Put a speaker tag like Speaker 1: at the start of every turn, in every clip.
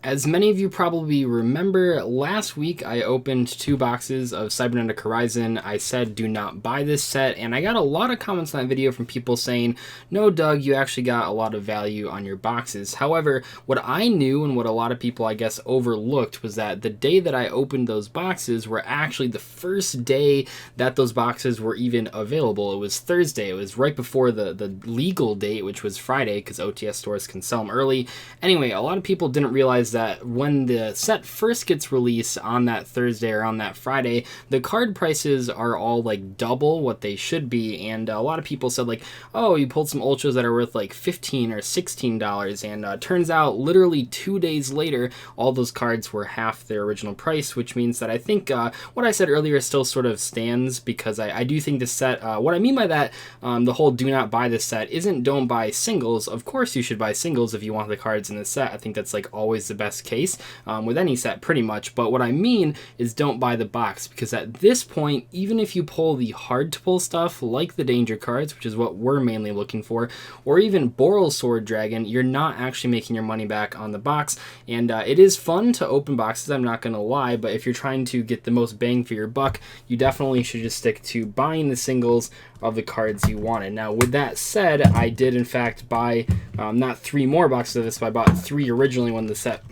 Speaker 1: As many of you probably remember, last week I opened 2 boxes of Cybernetic Horizon. I said do not buy this set, and I got a lot of comments on that video from people saying, no Doug, you actually got a lot of value on your boxes. However, what I knew and what a lot of people I guess overlooked was that the day that I opened those boxes were actually the first day that those boxes were even available. It was Thursday. It was right before the legal date, which was Friday, because OTS stores can sell them early. Anyway, a lot of people didn't realize that when the set first gets released on that Thursday or on that Friday, the card prices are all like double what they should be, and a lot of people said like, oh, you pulled some ultras that are worth like $15 or $16, and turns out literally 2 days later all those cards were half their original price, which means that I think what I said earlier still sort of stands, because I do think this set, what I mean by that, the whole do not buy this set isn't don't buy singles. Of course you should buy singles if you want the cards in this set. I think that's like always the best case with any set pretty much, but what I mean is don't buy the box, because at this point, even if you pull the hard to pull stuff like the danger cards, which is what we're mainly looking for, or even Boral Sword Dragon, you're not actually making your money back on the box. And it is fun to open boxes, I'm not gonna lie, but if you're trying to get the most bang for your buck, you definitely should just stick to buying the singles of the cards you wanted. Now with that said, I did in fact buy not 3 more boxes of this, but I bought 3 originally when the set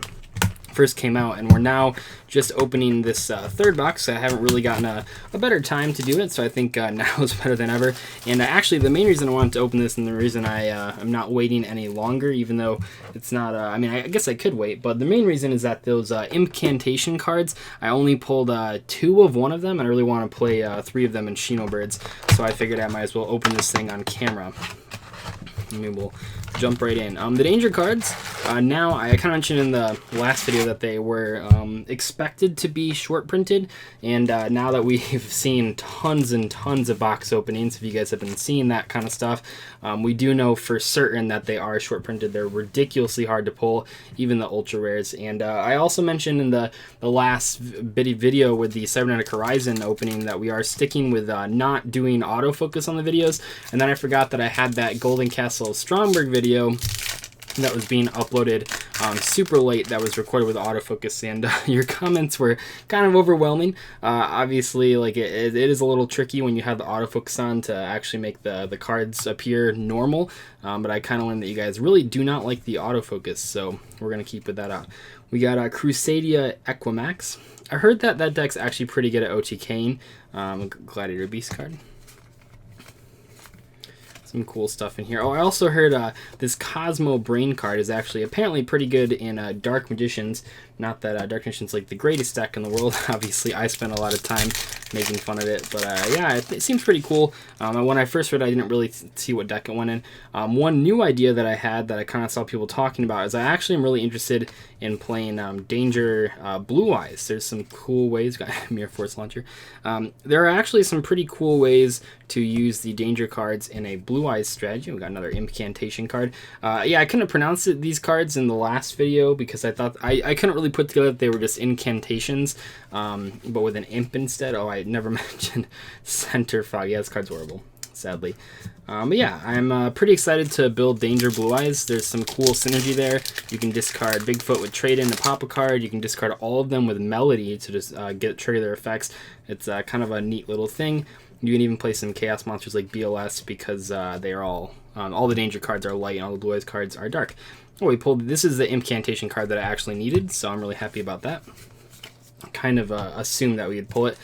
Speaker 1: first came out, and we're now just opening this third box. I haven't really gotten a better time to do it, so I think now is better than ever. And actually the main reason I wanted to open this, and the reason I'm not waiting any longer, even though it's not, I mean, I guess I could wait, but the main reason is that those Incantation cards, I only pulled 2 of one of them, and I really want to play 3 of them in Shino Birds, so I figured I might as well open this thing on camera. Maybe we'll jump right in. The danger cards, now I kind of mentioned in the last video that they were expected to be short printed, and now that we've seen tons and tons of box openings, if you guys have been seeing that kind of stuff, we do know for certain that they are short printed. They're ridiculously hard to pull, even the ultra rares. And I also mentioned in the last video with the Cybernetic Horizon opening that we are sticking with not doing autofocus on the videos, and then I forgot that I had that Golden Castle Stromberg video that was being uploaded super late, that was recorded with autofocus, and your comments were kind of overwhelming. Obviously, like it is a little tricky when you have the autofocus on to actually make the cards appear normal, but I kind of learned that you guys really do not like the autofocus, so we're going to keep with that out. We got Crusadia Equimax. I heard that that deck's actually pretty good at OTKing. Gladiator Beast card. Some cool stuff in here. Oh, I also heard this Cosmo Brain card is actually apparently pretty good in Dark Magicians. Not that Dark Magician's like the greatest deck in the world. Obviously, I spent a lot of time making fun of it, but yeah, it seems pretty cool. When I first read it, I didn't really see what deck it went in. One new idea that I had that I kind of saw people talking about is I actually am really interested in playing Danger Blue Eyes. There's some cool ways. Got Mirror Force Launcher. There are actually some pretty cool ways to use the Danger cards in a Blue Eyes strategy. We got another Incantation card. Yeah, I couldn't pronounce these cards in the last video because I thought I couldn't really put together that they were just incantations, but with an imp instead. Oh, I never mentioned Center Fog. Yeah, this card's horrible, sadly. But yeah, I'm pretty excited to build Danger Blue Eyes. There's some cool synergy there. You can discard Bigfoot with Trade-In to pop a card. You can discard all of them with Melody to just trigger their effects. It's kind of a neat little thing. You can even play some Chaos Monsters like BLS because they are all the Danger cards are light and all the Blue Eyes cards are dark. Oh, we pulled, this is the Incantation card that I actually needed, so I'm really happy about that. Kind of assumed that we would pull it.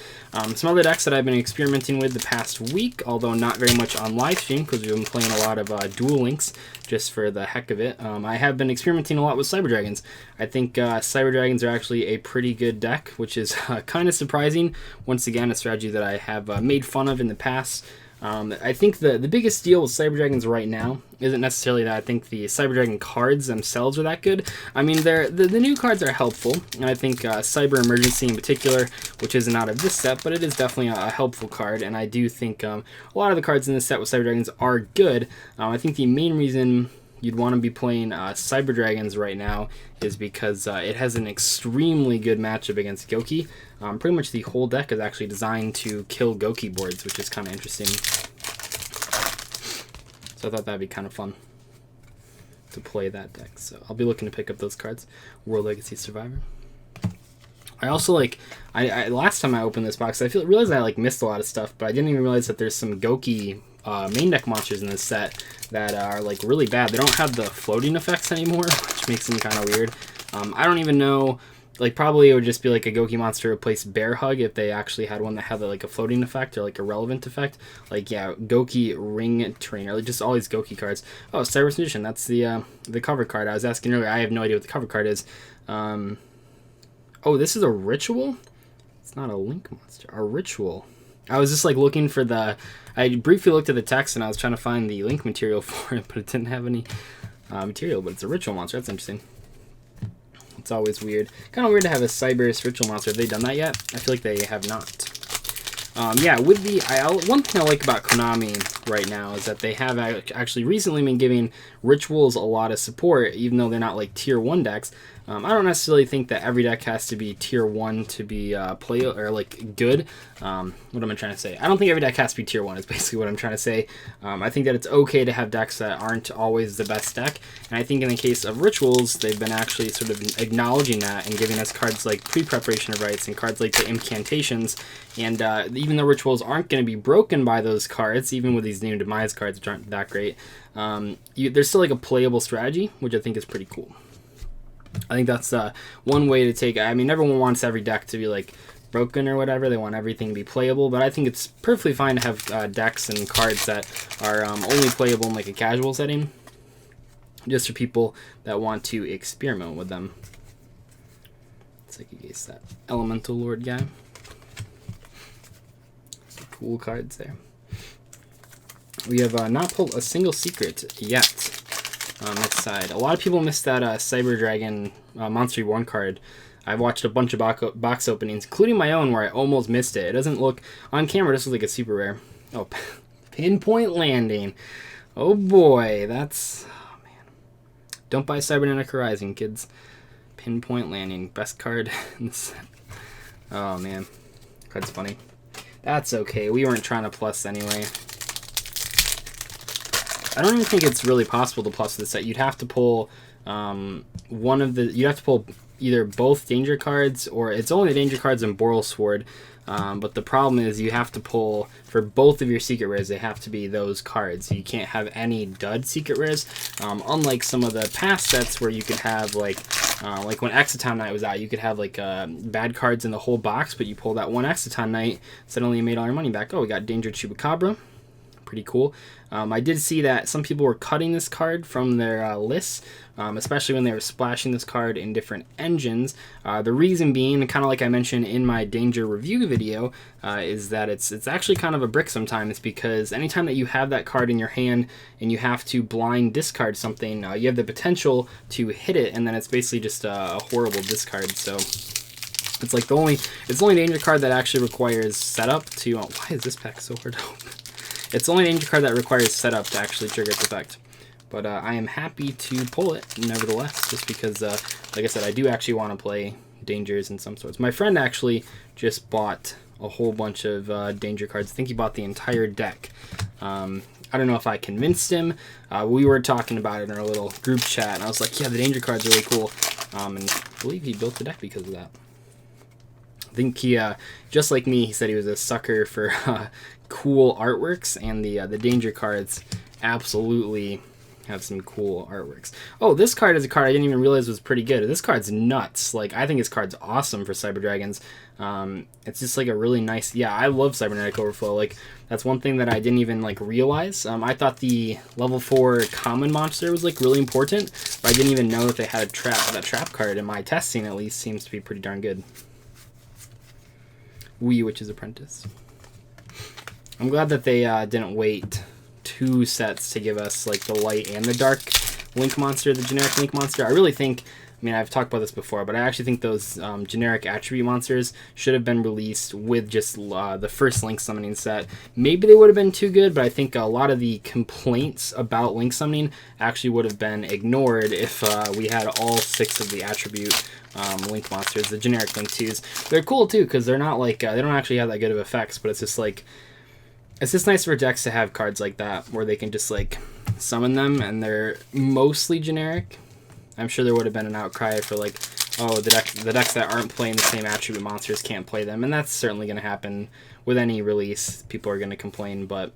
Speaker 1: Some other decks that I've been experimenting with the past week, although not very much on live stream because we've been playing a lot of Duel Links just for the heck of it. I have been experimenting a lot with Cyber Dragons. I think Cyber Dragons are actually a pretty good deck, which is kind of surprising. Once again, a strategy that I have made fun of in the past. I think the biggest deal with Cyber Dragons right now isn't necessarily that I think the Cyber Dragon cards themselves are that good. I mean, the new cards are helpful, and I think Cyber Emergency in particular, which isn't out of this set, but it is definitely a helpful card, and I do think a lot of the cards in this set with Cyber Dragons are good. I think the main reason you'd want to be playing Cyber Dragons right now is because it has an extremely good matchup against Goki. Pretty much the whole deck is actually designed to kill Goki boards, which is kind of interesting. So I thought that'd be kind of fun. to play that deck. So I'll be looking to pick up those cards. World Legacy Survivor. I also like, I last time I opened this box, I realized I like missed a lot of stuff, but I didn't even realize that there's some Goki main deck monsters in this set that are like really bad. They don't have the floating effects anymore, which makes them kind of weird. I don't even know, like probably it would just be like a Goki monster replace Bear Hug if they actually had one that had like a floating effect or like a relevant effect. Like yeah, Goki Ring Trainer, like just all these Goki cards. Oh, Cyberus Magician, that's the cover card. I was asking earlier, I have no idea what the cover card is. Oh, this is a ritual? It's not a link monster. A ritual. I was just like looking for the... I briefly looked at the text and I was trying to find the link material for it, but it didn't have any material. But it's a ritual monster. That's interesting. It's always weird. Kind of weird to have a Cyberus ritual monster. Have they done that yet? I feel like they have not. Yeah, with the... one thing I like about Konami right now is that they have actually recently been giving rituals a lot of support, even though they're not like tier 1 decks. I don't necessarily think that every deck has to be tier 1 to be play or like good. What am I trying to say? I don't think every deck has to be tier 1 is basically what I'm trying to say. I think that it's okay to have decks that aren't always the best deck. And I think in the case of rituals, they've been actually sort of acknowledging that and giving us cards like Pre-Preparation of Rites and cards like the Incantations. And even though rituals aren't going to be broken by those cards, even with these new Demise cards which aren't that great, there's still like a playable strategy, which I think is pretty cool. I think that's one way to take... I mean, everyone wants every deck to be like broken or whatever. They want everything to be playable, but I think it's perfectly fine to have decks and cards that are only playable in like a casual setting, just for people that want to experiment with them. It's like against that Elemental Lord guy. Some cool cards there. We have not pulled a single secret yet. Next side. A lot of people missed that Cyber Dragon Monster Reborn card. I've watched a bunch of box openings, including my own, where I almost missed it. It doesn't look... On camera, this looks like a super rare. Oh, Pinpoint Landing. Oh boy, that's... Oh man. Don't buy Cybernetic Horizon, kids. Pinpoint Landing. Best card in the set. Oh man. Card's funny. That's okay. We weren't trying to plus anyway. I don't even think it's really possible to plus this set. You'd have to pull you'd have to pull either both danger cards, or it's only the danger cards and Boral Sword. But the problem is you have to pull, for both of your secret rares, they have to be those cards. You can't have any dud secret rares. Unlike some of the past sets where you could have like when Exciton Knight was out, you could have like bad cards in the whole box, but you pull that one Exciton Knight, suddenly you made all your money back. Oh, we got Danger Chupacabra. Pretty cool. I did see that some people were cutting this card from their lists, especially when they were splashing this card in different engines. The reason being, kind of like I mentioned in my Danger review video, is that it's actually kind of a brick sometimes, because anytime that you have that card in your hand and you have to blind discard something, you have the potential to hit it, and then it's basically just a horrible discard. So it's like the only Danger card that actually requires setup to... why is this pack so hard to open? It's the only danger card that requires setup to actually trigger its effect. But I am happy to pull it, nevertheless, just because, like I said, I do actually want to play dangers in some sorts. My friend actually just bought a whole bunch of danger cards. I think he bought the entire deck. I don't know if I convinced him. We were talking about it in our little group chat, and I was like, yeah, the danger card's really cool. And I believe he built the deck because of that. I think he, just like me, he said he was a sucker for cool artworks, and the danger cards absolutely have some cool artworks. Oh, this card is a card I didn't even realize was pretty good. This card's nuts. Like, I think this card's awesome for Cyber Dragons. It's just like a really nice... Yeah, I love Cybernetic Overflow. Like, that's one thing that I didn't even like realize. I thought the level 4 common monster was like really important, but I didn't even know that they had a trap. That trap card in my testing at least seems to be pretty darn good. Witch's Apprentice. I'm glad that they didn't wait 2 sets to give us like the light and the dark Link monster, the generic Link monster. I really think, I mean, I've talked about this before, but I actually think those generic attribute monsters should have been released with just the first Link summoning set. Maybe they would have been too good, but I think a lot of the complaints about Link summoning actually would have been ignored if we had all 6 of the attribute Link monsters, the generic Link 2s. They're cool too, because they're not like, they don't actually have that good of effects, but it's just like, It's just nice for decks to have cards like that where they can just like summon them and they're mostly generic. I'm sure there would have been an outcry for like, oh, the decks that aren't playing the same attribute monsters can't play them, and that's certainly going to happen with any release. People are going to complain, but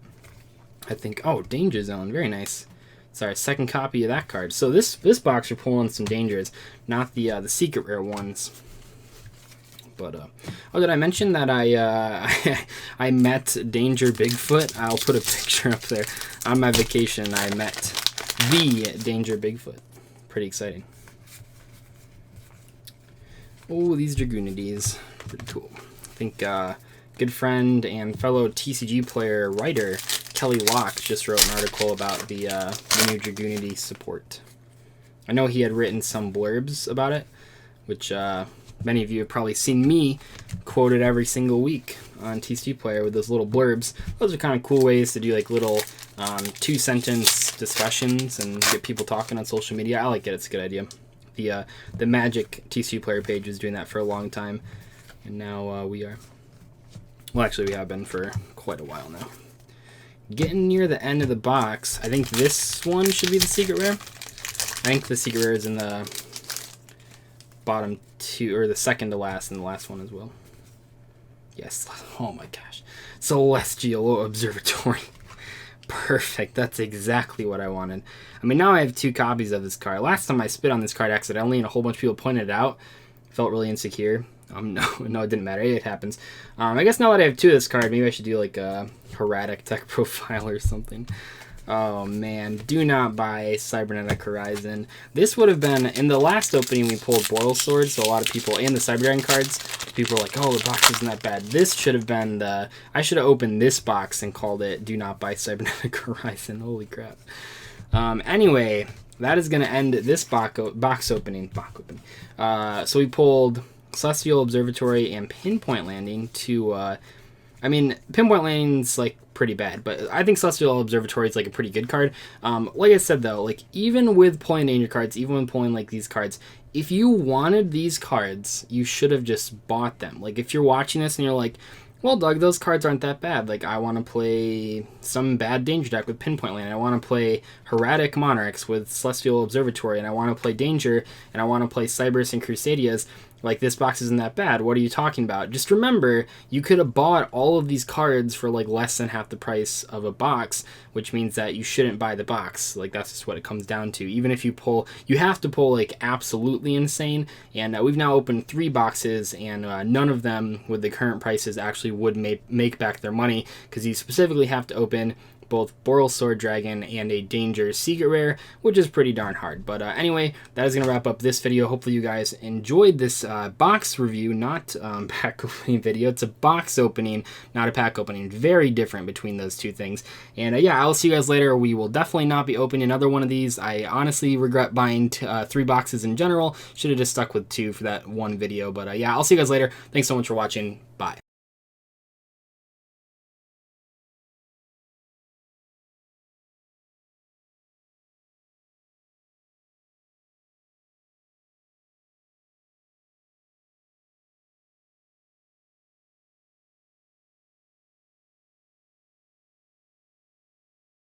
Speaker 1: I think, oh, Danger Zone, very nice. Sorry, second copy of that card. So this box you're pulling some dangers, not the secret rare ones. But oh, did I mention that I met Danger Bigfoot? I'll put a picture up there. On my vacation, I met the Danger Bigfoot. Pretty exciting. Oh, these Dragoonides, pretty cool. I think good friend and fellow TCG player writer Kelly Locke just wrote an article about the new Dragoonide support. I know he had written some blurbs about it, which many of you have probably seen me quoted every single week on TCG Player with those little blurbs. Those are kind of cool ways to do like little 2-sentence discussions and get people talking on social media. I like it. It's a good idea. The Magic TCG Player page was doing that for a long time, and now we are. Well, actually, we have been for quite a while now. Getting near the end of the box. I think this one should be the secret rare. I think the secret rare is in the bottom two, or the second to last, and the last one as well. Yes. Oh my gosh. Celestial Observatory. Perfect. That's exactly what I wanted. I mean, now I have 2 copies of this card. Last time I spit on this card accidentally and a whole bunch of people pointed it out. Felt really insecure. No, it didn't matter. It happens. I guess now that I have 2 of this card, maybe I should do like a Heradic Tech Profile or something. Oh man, do not buy Cybernetic Horizon. This would have been, in the last opening we pulled Boil Sword, so a lot of people, and the Cyber Dragon cards, people were like, oh, the box isn't that bad. This should have been I should have opened this box and called it Do Not Buy Cybernetic Horizon. Holy crap. Anyway, that is going to end this box opening. So we pulled Celestial Observatory and Pinpoint Landing to, I mean, Pinpoint Landing's like pretty bad, but I think Celestial Observatory is like a pretty good card. Like I said though, like even with pulling danger cards, even when pulling like these cards, if you wanted these cards, you should have just bought them. Like if you're watching this and you're like, well, Doug, those cards aren't that bad. Like I want to play some bad danger deck with Pinpoint Landing. I want to play Heradic Monarchs with Celestial Observatory, and I want to play Danger, and I want to play Cybers and Crusadias. Like, this box isn't that bad. What are you talking about? Just remember, you could have bought all of these cards for, like, less than half the price of a box, which means that you shouldn't buy the box. Like, that's just what it comes down to. Even if you pull, you have to pull, like, absolutely insane. And we've now opened 3 boxes, and none of them, with the current prices, actually would make back their money, because you specifically have to open both Boral Sword Dragon and a Danger Secret Rare, which is pretty darn hard. But anyway, that is going to wrap up this video. Hopefully you guys enjoyed this box review, not pack opening video. It's a box opening, not a pack opening. Very different between those 2 things. And yeah, I'll see you guys later. We will definitely not be opening another one of these. I honestly regret buying 3 boxes in general. Should have just stuck with 2 for that one video. But yeah, I'll see you guys later. Thanks so much for watching. Bye.